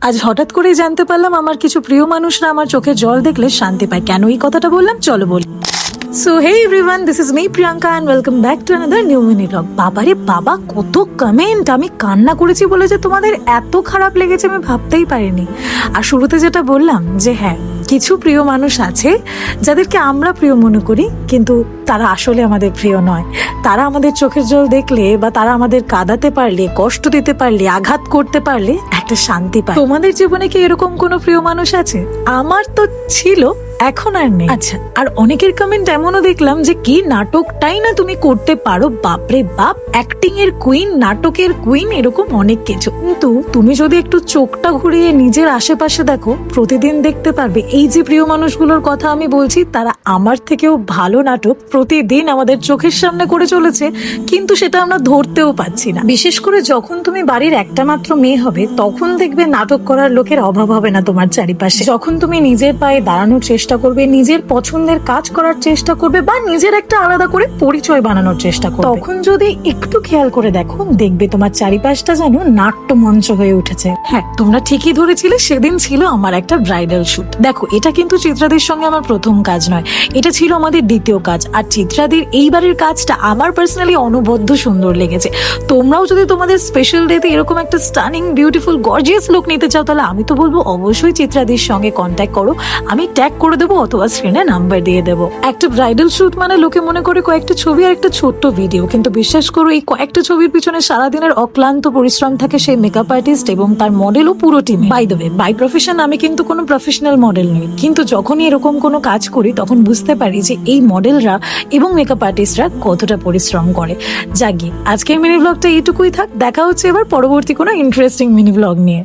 আজ হঠাৎ করেই জানতে পারলাম আমার কিছু প্রিয় মানুষরা আমার চোখে জল দেখলে শান্তি পায়। কেন এই কথাটা বললাম চলো বলি। So hey everyone, this is me Priyanka and welcome back to another new mini blog. বাবারে বাবা, কত কমেন্ট! আমি কান্না করেছি বলে যে তোমাদের এত খারাপ লেগেছে আমি ভাবতেই পারিনি। আর শুরুতে যেটা বললাম যে হ্যাঁ, কিছু প্রিয় মানুষ আছে যাদেরকে আমরা প্রিয় মনে করি, কিন্তু তারা আসলে আমাদের প্রিয় নয়। তারা আমাদের চোখের জল দেখলে বা তারা আমাদের কাঁদাতে পারলে, কষ্ট দিতে পারলে, আঘাত করতে পারলে একটা শান্তি পায়। তোমাদের জীবনে কি এরকম কোনো প্রিয় মানুষ আছে? আমার তো ছিল, এখন আর নেই। আচ্ছা, আর অনেকের কমেন্ট এমনও দেখলাম যে কি নাটকটাই না তুমি করতে পারো, বাপরে বাপ, অ্যাক্টিং এর কুইন, নাটকের কুইন, এরকম অনেক কিছু। কিন্তু তুমি যদি একটু চোখটা ঘুরিয়ে নিজের আশেপাশে দেখো, প্রতিদিন দেখতে পারবে এই যে প্রিয় মানুষগুলোর কথা আমি বলছি, তারা আমার থেকেও ভালো নাটক প্রতিদিন আমাদের চোখের সামনে করে চলেছে, কিন্তু সেটা আমরা ধরতেও পাচ্ছি না। বিশেষ করে যখন তুমি বাড়ির একটা মাত্র মেয়ে হবে, তখন দেখবে নাটক করার লোকের অভাব হবে না তোমার চারিপাশে। যখন তুমি নিজের পায়ে দাঁড়ানোর চেষ্টা করবে, নিজের পছন্দের কাজ করার চেষ্টা করবে, বা নিজের একটা আলাদা করে পরিচয় বানানোর চেষ্টা করবে, তখন যদি একটু খেয়াল করে দেখো, দেখবে তোমার চারিপাশটা যেন নাট্যমঞ্চ হয়ে উঠেছে। হ্যাঁ, তোমরা ঠিকই ধরেছিলে, সেদিন ছিল আমার একটা ব্রাইডাল শুট। দেখো, এটা কিন্তু চিত্রাদির সঙ্গে আমার প্রথম কাজ নয়, এটা ছিল আমাদের দ্বিতীয় কাজ। আর চিত্রাদির এইবারের কাজটা আমার পার্সোনালি অনবদ্য সুন্দর লেগেছে। তোমরাও যদি তোমাদের স্পেশাল ডেতে এরকম একটা স্টানিং, বিউটিফুল, গর্জিয়াস লুক নিতে চাও, তাহলে আমি তো বলবো অবশ্যই চিত্রাদির সঙ্গে কন্ট্যাক্ট করো। আমি ট্যাগ করে দেবো অথবা স্ক্রিনে নাম্বার দিয়ে দেবো। একটা ব্রাইডাল শুট মানে লোকে মনে করে কয়েকটা ছবি আর একটা ছোট্ট ভিডিও, কিন্তু বিশ্বাস করো এই কয়েকটা ছবির পিছনে সারাদিনের অক্লান্ত পরিশ্রম থাকে সেই মেকআপ আর্টিস্ট এবং তার মডেল ও পুরো team. By the way, by profession আমি কিন্তু কোনো প্রফেশনাল মডেল নই, কিন্তু যখনই এরকম কোনো কাজ করি তখন বুঝতে পারি যে এই মডেলরা এবং মেকআপ আর্টিস্টরা কতটা পরিশ্রম করে। জাগি, আজকের মিনি ব্লগটা এইটুকুই থাক। দেখা হচ্ছে এবার পরবর্তী কোনো ইন্টারেস্টিং মিনি ব্লগ নিয়ে।